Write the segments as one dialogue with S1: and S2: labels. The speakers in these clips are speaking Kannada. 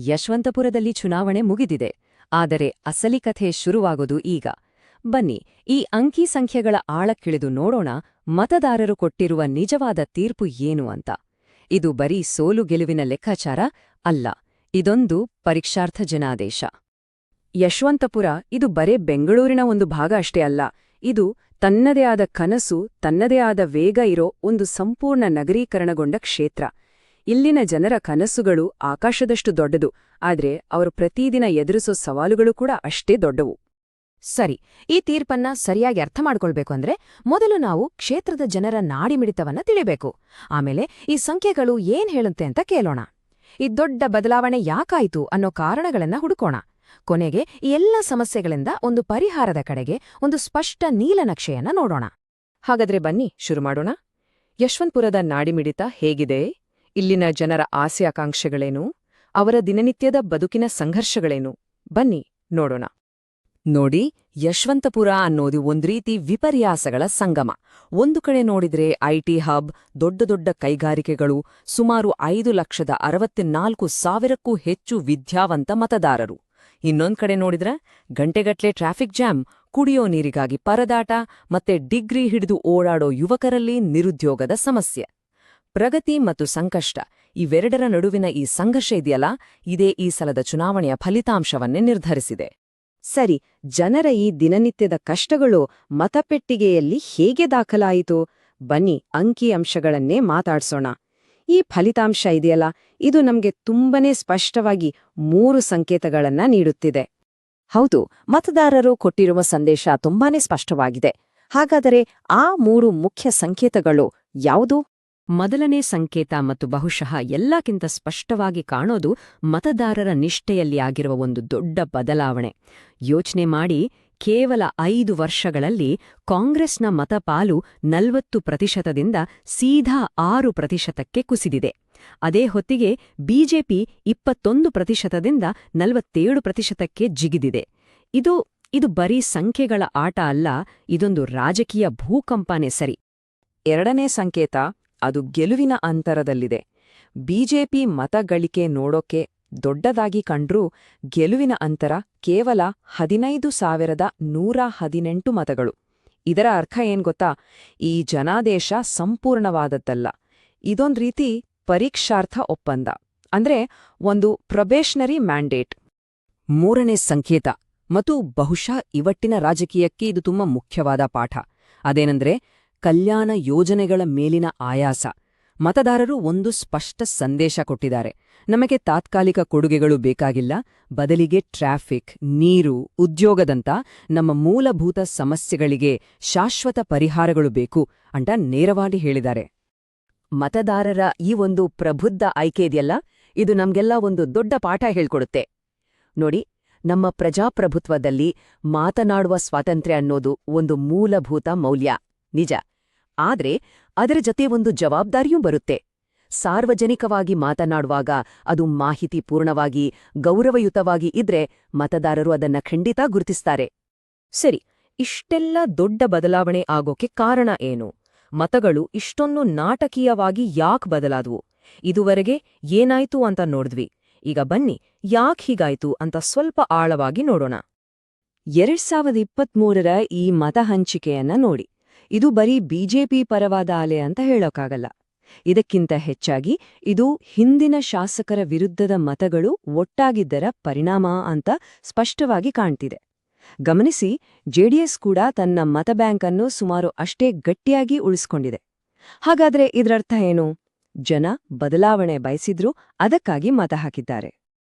S1: ಯಶವಂತಪುರದಲ್ಲಿ ಚುನಾವಣೆ ಮುಗಿದಿದೆ. ಆದರೆ ಅಸಲಿ ಕಥೆ ಶುರುವಾಗೋದು ಈಗ. ಬನ್ನಿ, ಈ ಅಂಕಿ ಸಂಖ್ಯೆಗಳ ಆಳಕ್ಕಿಳಿದು ನೋಡೋಣ ಮತದಾರರು ಕೊಟ್ಟಿರುವ ನಿಜವಾದ ತೀರ್ಪು ಏನು ಅಂತ. ಇದು ಬರೀ ಸೋಲು ಗೆಲುವಿನ ಲೆಕ್ಕಾಚಾರ ಅಲ್ಲ, ಇದೊಂದು ಪರೀಕ್ಷಾರ್ಥ ಜನಾದೇಶ. ಯಶವಂತಪುರ ಇದು ಬರೇ ಬೆಂಗಳೂರಿನ ಒಂದು ಭಾಗ ಅಷ್ಟೇ ಅಲ್ಲ, ಇದು ತನ್ನದೇ ಆದ ಕನಸು, ತನ್ನದೇ ಆದ ವೇಗ ಇರೋ ಒಂದು ಸಂಪೂರ್ಣ ನಗರೀಕರಣಗೊಂಡ ಕ್ಷೇತ್ರ. ಇಲ್ಲಿನ ಜನರ ಕನಸುಗಳು ಆಕಾಶದಷ್ಟು ದೊಡ್ಡದು, ಆದ್ರೆ ಅವರು ಪ್ರತಿದಿನ ಎದುರಿಸೋ ಸವಾಲುಗಳು ಕೂಡ ಅಷ್ಟೇ ದೊಡ್ಡವು.
S2: ಸರಿ, ಈ ತೀರ್ಪನ್ನ ಸರಿಯಾಗಿ ಅರ್ಥ ಮಾಡ್ಕೊಳ್ಬೇಕು ಅಂದ್ರೆ ಮೊದಲು ನಾವು ಕ್ಷೇತ್ರದ ಜನರ ನಾಡಿಮಿಡಿತವನ್ನ ತಿಳಿಬೇಕು. ಆಮೇಲೆ ಈ ಸಂಖ್ಯೆಗಳು ಏನ್ ಹೇಳುತ್ತೆ ಅಂತ ಕೇಳೋಣ. ಈ ದೊಡ್ಡ ಬದಲಾವಣೆ ಯಾಕಾಯ್ತು ಅನ್ನೋ ಕಾರಣಗಳನ್ನ ಹುಡುಕೋಣ. ಕೊನೆಗೆ ಈ ಎಲ್ಲ ಸಮಸ್ಯೆಗಳಿಂದ ಒಂದು ಪರಿಹಾರದ ಕಡೆಗೆ ಒಂದು ಸ್ಪಷ್ಟ ನೀಲನಕ್ಷೆಯನ್ನ ನೋಡೋಣ.
S1: ಹಾಗಾದ್ರೆ ಬನ್ನಿ ಶುರು ಮಾಡೋಣ. ಯಶವಂತಪುರದ ನಾಡಿಮಿಡಿತ ಹೇಗಿದೆ? ಇಲ್ಲಿನ ಜನರ ಆಸೆ ಆಕಾಂಕ್ಷೆಗಳೇನು? ಅವರ ದಿನನಿತ್ಯದ ಬದುಕಿನ ಸಂಘರ್ಷಗಳೇನು? ಬನ್ನಿ ನೋಡೋಣ. ನೋಡಿ, ಯಶವಂತಪುರ ಅನ್ನೋದು ಒಂದ್ರೀತಿ ವಿಪರ್ಯಾಸಗಳ ಸಂಗಮ. ಒಂದು ಕಡೆ ನೋಡಿದ್ರೆ ಐಟಿ ಹಬ್, ದೊಡ್ಡ ದೊಡ್ಡ ಕೈಗಾರಿಕೆಗಳು, ಸುಮಾರು 5,64,000ಕ್ಕೂ ಹೆಚ್ಚು ವಿದ್ಯಾವಂತ ಮತದಾರರು. ಇನ್ನೊಂದ್ ಕಡೆ ನೋಡಿದ್ರೆ ಗಂಟೆಗಟ್ಲೆ ಟ್ರಾಫಿಕ್ ಜಾಮ್, ಕುಡಿಯೋ ನೀರಿಗಾಗಿ ಪರದಾಟ, ಮತ್ತೆ ಡಿಗ್ರಿ ಹಿಡಿದು ಓಡಾಡೋ ಯುವಕರಲ್ಲಿ ನಿರುದ್ಯೋಗದ ಸಮಸ್ಯೆ. ಪ್ರಗತಿ ಮತ್ತು ಸಂಕಷ್ಟ ಇವೆರಡರ ನಡುವಿನ ಈ ಸಂಘರ್ಷ ಇದೆಯಲ್ಲ, ಇದೇ ಈ ಸಲದ ಚುನಾವಣೆಯ ಫಲಿತಾಂಶವನ್ನೇ ನಿರ್ಧರಿಸಿದೆ.
S2: ಸರಿ, ಜನರ ಈ ದಿನನಿತ್ಯದ ಕಷ್ಟಗಳು ಮತಪೆಟ್ಟಿಗೆಯಲ್ಲಿ ಹೇಗೆ ದಾಖಲಾಯಿತು? ಬನ್ನಿ ಅಂಕಿಅಂಶಗಳನ್ನೇ ಮಾತಾಡ್ಸೋಣ. ಈ ಫಲಿತಾಂಶ ಇದೆಯಲ್ಲ, ಇದು ನಮ್ಗೆ ತುಂಬನೇ ಸ್ಪಷ್ಟವಾಗಿ 3 ಸಂಕೇತಗಳನ್ನ ನೀಡುತ್ತಿದೆ.
S1: ಹೌದು, ಮತದಾರರು ಕೊಟ್ಟಿರುವ ಸಂದೇಶ ತುಂಬಾನೇ ಸ್ಪಷ್ಟವಾಗಿದೆ. ಹಾಗಾದರೆ ಆ 3 ಮುಖ್ಯ ಸಂಕೇತಗಳು ಯಾವುದು? ಮೊದಲನೇ ಸಂಕೇತ ಮತ್ತು ಬಹುಶಃ ಎಲ್ಲಕ್ಕಿಂತ ಸ್ಪಷ್ಟವಾಗಿ ಕಾಣೋದು ಮತದಾರರ ನಿಷ್ಠೆಯಲ್ಲಿ ಆಗಿರುವ ಒಂದು ದೊಡ್ಡ ಬದಲಾವಣೆ. ಯೋಚನೆ ಮಾಡಿ, ಕೇವಲ 5 ವರ್ಷಗಳಲ್ಲಿ ಕಾಂಗ್ರೆಸ್ನ ಮತಪಾಲು 40% ಸೀದಾ 6%ಕ್ಕೆ ಕುಸಿದಿದೆ. ಅದೇ ಹೊತ್ತಿಗೆ ಬಿಜೆಪಿ 21% 47%ಕ್ಕೆ ಜಿಗಿದಿದೆ. ಇದು ಬರೀ ಸಂಖ್ಯೆಗಳ ಆಟ ಅಲ್ಲ, ಇದೊಂದು ರಾಜಕೀಯ ಭೂಕಂಪನೇ ಸರಿ.
S2: ಎರಡನೇ ಸಂಕೇತ ಅದು ಗೆಲುವಿನ ಅಂತರದಲ್ಲಿದೆ. ಬಿಜೆಪಿ ಮತಗಳಿಕೆ ನೋಡೋಕೆ ದೊಡ್ಡದಾಗಿ ಕಂಡ್ರೂ ಗೆಲುವಿನ ಅಂತರ ಕೇವಲ 15,118 ಮತಗಳು. ಇದರ ಅರ್ಥ ಏನ್ ಗೊತ್ತಾ? ಈ ಜನಾದೇಶ ಸಂಪೂರ್ಣವಾದದ್ದಲ್ಲ, ಇದೊಂದ್ ರೀತಿ ಪರೀಕ್ಷಾರ್ಥ ಒಪ್ಪಂದ, ಅಂದ್ರೆ ಒಂದು ಪ್ರೊಬೇಷನರಿ ಮ್ಯಾಂಡೇಟ್.
S1: ಮೂರನೇ ಸಂಕೇತ, ಮತ್ತು ಬಹುಶಃ ಇವತ್ತಿನ ರಾಜಕೀಯಕ್ಕೆ ಇದು ತುಂಬಾ ಮುಖ್ಯವಾದ ಪಾಠ. ಅದೇನೆಂದ್ರೆ ಕಲ್ಯಾಣ ಯೋಜನೆಗಳ ಮೇಲಿನ ಆಯಾಸ. ಮತದಾರರು ಒಂದು ಸ್ಪಷ್ಟ ಸಂದೇಶ ಕೊಟ್ಟಿದ್ದಾರೆ: ನಮಗೆ ತಾತ್ಕಾಲಿಕ ಕೊಡುಗೆಗಳು ಬೇಕಾಗಿಲ್ಲ, ಬದಲಿಗೆ ಟ್ರಾಫಿಕ್, ನೀರು, ಉದ್ಯೋಗದಂತ ನಮ್ಮ ಮೂಲಭೂತ ಸಮಸ್ಯೆಗಳಿಗೆ ಶಾಶ್ವತ ಪರಿಹಾರಗಳು ಬೇಕು ಅಂತ ನೇರವಾಗಿ ಹೇಳಿದ್ದಾರೆ. ಮತದಾರರ ಈ ಒಂದು ಪ್ರಬುದ್ಧ ಆಯ್ಕೆ ಇದೆಯಲ್ಲ, ಇದು ನಮ್ಗೆಲ್ಲ ಒಂದು ದೊಡ್ಡ ಪಾಠ ಹೇಳ್ಕೊಡುತ್ತೆ. ನೋಡಿ, ನಮ್ಮ ಪ್ರಜಾಪ್ರಭುತ್ವದಲ್ಲಿ ಮಾತನಾಡುವ ಸ್ವಾತಂತ್ರ್ಯ ಅನ್ನೋದು ಒಂದು ಮೂಲಭೂತ ಮೌಲ್ಯ, ನಿಜ. ಆದ್ರೆ ಅದರ ಜೊತೆ ಒಂದು ಜವಾಬ್ದಾರಿಯೂ ಬರುತ್ತೆ. ಸಾರ್ವಜನಿಕವಾಗಿ ಮಾತನಾಡುವಾಗ ಅದು ಮಾಹಿತಿಪೂರ್ಣವಾಗಿ, ಗೌರವಯುತವಾಗಿ ಇದ್ರೆ ಮತದಾರರು ಅದನ್ನ ಖಂಡಿತ ಗುರುತಿಸ್ತಾರೆ. ಸರಿ, ಇಷ್ಟೆಲ್ಲ ದೊಡ್ಡ ಬದಲಾವಣೆ ಆಗೋಕೆ ಕಾರಣ ಏನು? ಮತಗಳು ಇಷ್ಟೊಂದು ನಾಟಕೀಯವಾಗಿ ಯಾಕ್ ಬದಲಾದವು? ಇದುವರೆಗೆ ಏನಾಯ್ತು ಅಂತ ನೋಡಿದ್ವಿ. ಈಗ ಬನ್ನಿ, ಯಾಕ್ ಹೀಗಾಯ್ತು ಅಂತ ಸ್ವಲ್ಪ ಆಳವಾಗಿ ನೋಡೋಣ. 2023ರ ಈ ಮತ ಹಂಚಿಕೆಯನ್ನ ನೋಡಿ. ಇದು ಬರೀ ಬಿಜೆಪಿ ಪರವಾದ ಅಲೆ ಅಂತ ಹೇಳೋಕ್ಕಾಗಲ್ಲ. ಇದಕ್ಕಿಂತ ಹೆಚ್ಚಾಗಿ ಇದು ಹಿಂದಿನ ಶಾಸಕರ ವಿರುದ್ಧದ ಮತಗಳು ಒಟ್ಟಾಗಿದ್ದರ ಪರಿಣಾಮ ಅಂತ ಸ್ಪಷ್ಟವಾಗಿ ಕಾಣ್ತಿದೆ. ಗಮನಿಸಿ, ಜೆಡಿಎಸ್ ಕೂಡ ತನ್ನ ಮತಬ್ಯಾಂಕ್ ಅನ್ನು ಸುಮಾರು ಅಷ್ಟೇ ಗಟ್ಟಿಯಾಗಿ ಉಳಿಸ್ಕೊಂಡಿದೆ. ಹಾಗಾದ್ರೆ ಇದರರ್ಥ ಏನು? ಜನ ಬದಲಾವಣೆ ಬಯಸಿದ್ರೂ ಅದಕ್ಕಾಗಿ ಮತ ಹಾಕಿದ್ದಾರೆ.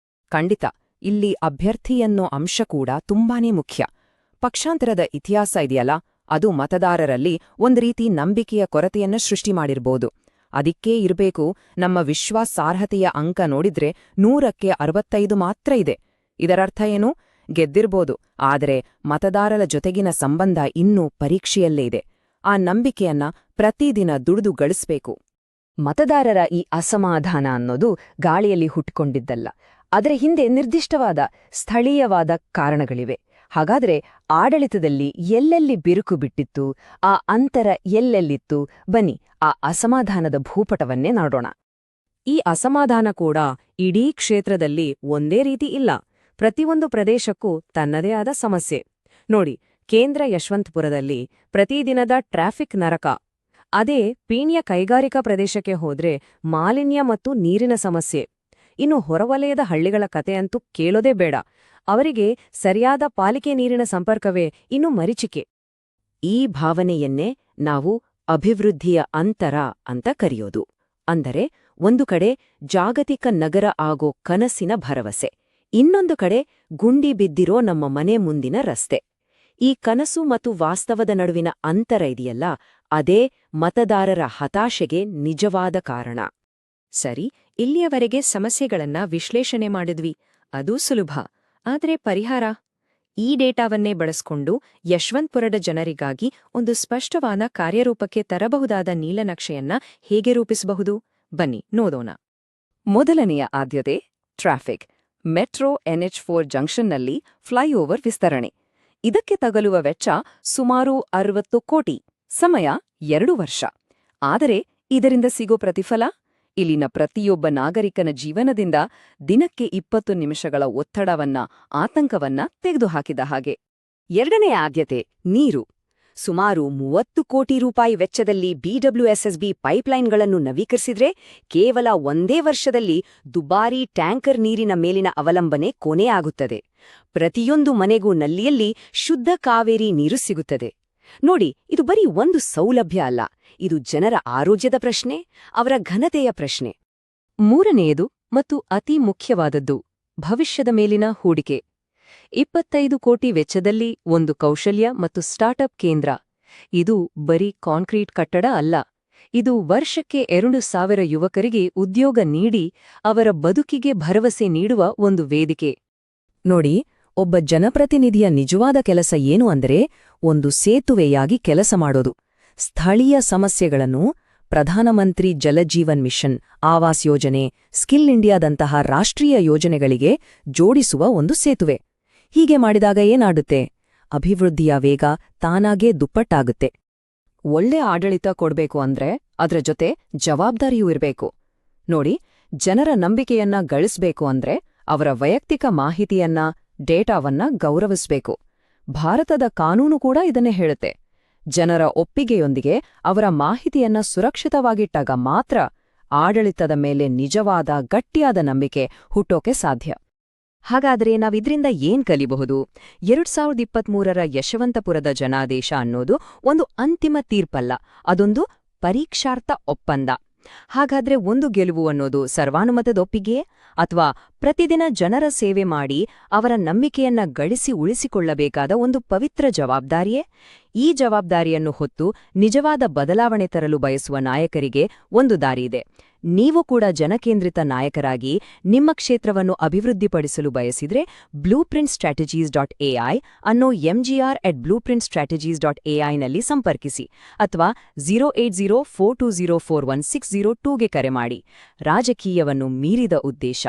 S2: ಖಂಡಿತ, ಇಲ್ಲಿ ಅಭ್ಯರ್ಥಿಯನ್ನೋ ಅಂಶ ಕೂಡ ತುಂಬಾನೇ ಮುಖ್ಯ. ಪಕ್ಷಾಂತರದ ಇತಿಹಾಸ ಇದೆಯಲ್ಲ, ಅದು ಮತದಾರರಲ್ಲಿ ಒಂದ್ ರೀತಿ ನಂಬಿಕೆಯ ಕೊರತೆಯನ್ನ ಸೃಷ್ಟಿ ಮಾಡಿರ್ಬೋದು. ಅದಿಕ್ಕೇ ಇರಬೇಕು, ನಮ್ಮ ವಿಶ್ವಾಸಾರ್ಹತೆಯ ಅಂಕ ನೋಡಿದ್ರೆ 100ಕ್ಕೆ 65 ಮಾತ್ರ ಇದೆ. ಇದರರ್ಥ ಏನು? ಗೆದ್ದಿರ್ಬೋದು, ಆದರೆ ಮತದಾರರ ಜೊತೆಗಿನ ಸಂಬಂಧ ಇನ್ನೂ ಪರೀಕ್ಷೆಯಲ್ಲೇ ಇದೆ. ಆ ನಂಬಿಕೆಯನ್ನ ಪ್ರತಿದಿನ ದುಡಿದು ಗಳಿಸ್ಬೇಕು.
S1: ಮತದಾರರ ಈ ಅಸಮಾಧಾನ ಅನ್ನೋದು ಗಾಳಿಯಲ್ಲಿ ಹುಟ್ಟಿಕೊಂಡಿದ್ದಲ್ಲ. ಅದರ ಹಿಂದೆ ನಿರ್ದಿಷ್ಟವಾದ ಸ್ಥಳೀಯವಾದ ಕಾರಣಗಳಿವೆ. ಹಾಗಾದ್ರೆ ಆಡಳಿತದಲ್ಲಿ ಎಲ್ಲೆಲ್ಲಿ ಬಿರುಕು ಬಿಟ್ಟಿತ್ತು, ಆ ಅಂತರ ಎಲ್ಲೆಲ್ಲಿತ್ತು? ಬನ್ನಿ ಆ ಅಸಮಾಧಾನದ ಭೂಪಟವನ್ನೇ ನೋಡೋಣ.
S2: ಈ ಅಸಮಾಧಾನ ಕೂಡ ಇಡೀ ಕ್ಷೇತ್ರದಲ್ಲಿ ಒಂದೇ ರೀತಿ ಇಲ್ಲ. ಪ್ರತಿಯೊಂದು ಪ್ರದೇಶಕ್ಕೂ ತನ್ನದೇ ಆದ ಸಮಸ್ಯೆ. ನೋಡಿ, ಕೇಂದ್ರ ಯಶವಂತಪುರದಲ್ಲಿ ಪ್ರತಿದಿನದ ಟ್ರಾಫಿಕ್ ನರಕ. ಅದೇ ಪೀಣ್ಯ ಕೈಗಾರಿಕಾ ಪ್ರದೇಶಕ್ಕೆ ಹೋದ್ರೆ ಮಾಲಿನ್ಯ ಮತ್ತು ನೀರಿನ ಸಮಸ್ಯೆ. ಇನ್ನು ಹೊರವಲಯದ ಹಳ್ಳಿಗಳ ಕಥೆಯಂತೂ ಕೇಳೋದೇ ಬೇಡ. ಅವರಿಗೆ ಸರಿಯಾದ ಪಾಲಿಕೆ ನೀರಿನ ಸಂಪರ್ಕವೇ ಇನ್ನು ಮರೀಚಿಕೆ. ಈ ಭಾವನೆಯನ್ನೇ ನಾವು ಅಭಿವೃದ್ಧಿಯ ಅಂತರ ಅಂತ ಕರೆಯೋದು. ಅಂದರೆ ಒಂದು ಕಡೆ ಜಾಗತಿಕ ನಗರ ಆಗೋ ಕನಸಿನ ಭರವಸೆ, ಇನ್ನೊಂದು ಕಡೆ ಗುಂಡಿ ಬಿದ್ದಿರೋ ನಮ್ಮ ಮನೆ ಮುಂದಿನ ರಸ್ತೆ. ಈ ಕನಸು ಮತ್ತು ವಾಸ್ತವದ ನಡುವಿನ ಅಂತರ ಇದೆಯಲ್ಲ, ಅದೇ ಮತದಾರರ ಹತಾಶೆಗೆ ನಿಜವಾದ ಕಾರಣ. ಸರಿ, ಇಲ್ಲಿಯವರೆಗೆ ಸಮಸ್ಯೆಗಳನ್ನ ವಿಶ್ಲೇಷಣೆ ಮಾಡಿದ್ವಿ. ಅದು ಸುಲಭ. ಆದರೆ ಪರಿಹಾರ? ಈ ಡೇಟಾವನ್ನೇ ಬಳಸ್ಕೊಂಡು ಯಶವಂತಪುರದ ಜನರಿಗಾಗಿ ಒಂದು ಸ್ಪಷ್ಟವಾದ ಕಾರ್ಯರೂಪಕ್ಕೆ ತರಬಹುದಾದ ನೀಲನಕ್ಷೆಯನ್ನ ಹೇಗೆ ರೂಪಿಸಬಹುದು? ಬನ್ನಿ ನೋಡೋಣ. ಮೊದಲನೆಯ ಆದ್ಯತೆ ಟ್ರಾಫಿಕ್. ಮೆಟ್ರೋ NH4 ಜಂಕ್ಷನ್ನಲ್ಲಿ ಫ್ಲೈಓವರ್ ವಿಸ್ತರಣೆ. ಇದಕ್ಕೆ ತಗಲುವ ವೆಚ್ಚ ಸುಮಾರು 60 ಕೋಟಿ. ಸಮಯ 2 ವರ್ಷ. ಆದರೆ ಇದರಿಂದ ಸಿಗೋ ಪ್ರತಿಫಲ? ಇಲ್ಲಿನ ಪ್ರತಿಯೊಬ್ಬ ನಾಗರಿಕನ ಜೀವನದಿಂದ ದಿನಕ್ಕೆ 20 ನಿಮಿಷಗಳ ಒತ್ತಡವನ್ನ, ಆತಂಕವನ್ನ ತೆಗೆದುಹಾಕಿದ ಹಾಗೆ. ಎರಡನೇ ಆದ್ಯತೆ ನೀರು. ಸುಮಾರು 30 ಕೋಟಿ ರೂಪಾಯಿ ವೆಚ್ಚದಲ್ಲಿ BWSSB ಪೈಪ್ಲೈನ್ಗಳನ್ನು ನವೀಕರಿಸಿದ್ರೆ ಕೇವಲ ಒಂದೇ ವರ್ಷದಲ್ಲಿ ದುಬಾರಿ ಟ್ಯಾಂಕರ್ ನೀರಿನ ಮೇಲಿನ ಅವಲಂಬನೆ ಕೊನೆಯಾಗುತ್ತದೆ. ಪ್ರತಿಯೊಂದು ಮನೆಗೂ ನಲ್ಲಿಯಲ್ಲಿ ಶುದ್ಧ ಕಾವೇರಿ ನೀರು ಸಿಗುತ್ತದೆ. ನೋಡಿ, ಇದು ಬರೀ ಒಂದು ಸೌಲಭ್ಯ ಅಲ್ಲ, ಇದು ಜನರ ಆರೋಗ್ಯದ ಪ್ರಶ್ನೆ, ಅವರ ಘನತೆಯ ಪ್ರಶ್ನೆ. ಮೂರನೆಯದು ಮತ್ತು ಅತಿ ಮುಖ್ಯವಾದದ್ದು ಭವಿಷ್ಯದ ಮೇಲಿನ ಹೂಡಿಕೆ. 25 ಕೋಟಿ ವೆಚ್ಚದಲ್ಲಿ ಒಂದು ಕೌಶಲ್ಯ ಮತ್ತು ಸ್ಟಾರ್ಟ್ಅಪ್ ಕೇಂದ್ರ. ಇದು ಬರೀ ಕಾಂಕ್ರೀಟ್ ಕಟ್ಟಡ ಅಲ್ಲ, ಇದು ವರ್ಷಕ್ಕೆ 2,000 ಯುವಕರಿಗೆ ಉದ್ಯೋಗ ನೀಡಿ ಅವರ ಬದುಕಿಗೆ ಭರವಸೆ ನೀಡುವ ಒಂದು ವೇದಿಕೆ. ನೋಡಿ, ಒಬ್ಬ ಜನಪ್ರತಿನಿಧಿಯ ನಿಜವಾದ ಕೆಲಸ ಏನು ಅಂದರೆ ಒಂದು ಸೇತುವೆಯಾಗಿ ಕೆಲಸ ಮಾಡೋದು. ಸ್ಥಳೀಯ ಸಮಸ್ಯೆಗಳನ್ನು ಪ್ರಧಾನಮಂತ್ರಿ ಜಲಜೀವನ್ ಮಿಷನ್, ಆವಾಸ್ ಯೋಜನೆ, ಸ್ಕಿಲ್ ಇಂಡಿಯಾದಂತಹ ರಾಷ್ಟ್ರೀಯ ಯೋಜನೆಗಳಿಗೆ ಜೋಡಿಸುವ ಒಂದು ಸೇತುವೆ. ಹೀಗೆ ಮಾಡಿದಾಗ ಏನಾಗುತ್ತೆ? ಅಭಿವೃದ್ಧಿಯ ವೇಗ ತಾನಾಗೇ ದುಪ್ಪಟ್ಟಾಗುತ್ತೆ. ಒಳ್ಳೆ ಆಡಳಿತ ಕೊಡ್ಬೇಕು ಅಂದ್ರೆ ಅದ್ರ ಜೊತೆ ಜವಾಬ್ದಾರಿಯೂ ಇರಬೇಕು. ನೋಡಿ, ಜನರ ನಂಬಿಕೆಯನ್ನ ಗಳಿಸ್ಬೇಕು ಅಂದ್ರೆ ಅವರ ವೈಯಕ್ತಿಕ ಮಾಹಿತಿಯನ್ನ, ಡೇಟಾವನ್ನ ಗೌರವಿಸ್ಬೇಕು. ಭಾರತದ ಕಾನೂನು ಕೂಡ ಇದನ್ನೇ ಹೇಳುತ್ತೆ. ಜನರ ಒಪ್ಪಿಗೆಯೊಂದಿಗೆ ಅವರ ಮಾಹಿತಿಯನ್ನ ಸುರಕ್ಷಿತವಾಗಿಟ್ಟಾಗ ಮಾತ್ರ ಆಡಳಿತದ ಮೇಲೆ ನಿಜವಾದ ಗಟ್ಟಿಯಾದ ನಂಬಿಕೆ ಹುಟ್ಟೋಕೆ ಸಾಧ್ಯ. ಹಾಗಾದ್ರೆ ನಾವಿದ್ರಿಂದ ಏನ್ ಕಲಿಬಹುದು? 2023ರ ಯಶವಂತಪುರದ ಜನಾದೇಶ ಅನ್ನೋದು ಒಂದು ಅಂತಿಮ ತೀರ್ಪಲ್ಲ, ಅದೊಂದು ಪರೀಕ್ಷಾರ್ಥ ಒಪ್ಪಂದ. ಹಾಗಾದ್ರೆ ಒಂದು ಗೆಲುವು ಅನ್ನೋದು ಸರ್ವಾನುಮತದೊಪ್ಪಿಗೆಯೇ, ಅಥವಾ ಪ್ರತಿದಿನ ಜನರ ಸೇವೆ ಮಾಡಿ ಅವರ ನಂಬಿಕೆಯನ್ನ ಗಳಿಸಿ ಉಳಿಸಿಕೊಳ್ಳಬೇಕಾದ ಒಂದು ಪವಿತ್ರ ಜವಾಬ್ದಾರಿಯೇ? ಈ ಜವಾಬ್ದಾರಿಯನ್ನು ಹೊತ್ತು ನಿಜವಾದ ಬದಲಾವಣೆ ತರಲು ಬಯಸುವ ನಾಯಕರಿಗೆ ಒಂದು ದಾರಿಯಿದೆ. ನೀವು ಕೂಡ ಜನಕೇಂದ್ರಿತ ನಾಯಕರಾಗಿ ನಿಮ್ಮ ಕ್ಷೇತ್ರವನ್ನು ಅಭಿವೃದ್ಧಿಪಡಿಸಲು ಬಯಸಿದ್ರೆ blueprintstrategies.ai ಅನ್ನೋ mgr@blueprintstrategies.ai ನಲ್ಲಿ ಸಂಪರ್ಕಿಸಿ, ಅಥವಾ 08042041602ಗೆ ಕರೆ ಮಾಡಿ. ರಾಜಕೀಯವನ್ನು ಮೀರಿದ ಉದ್ದೇಶ.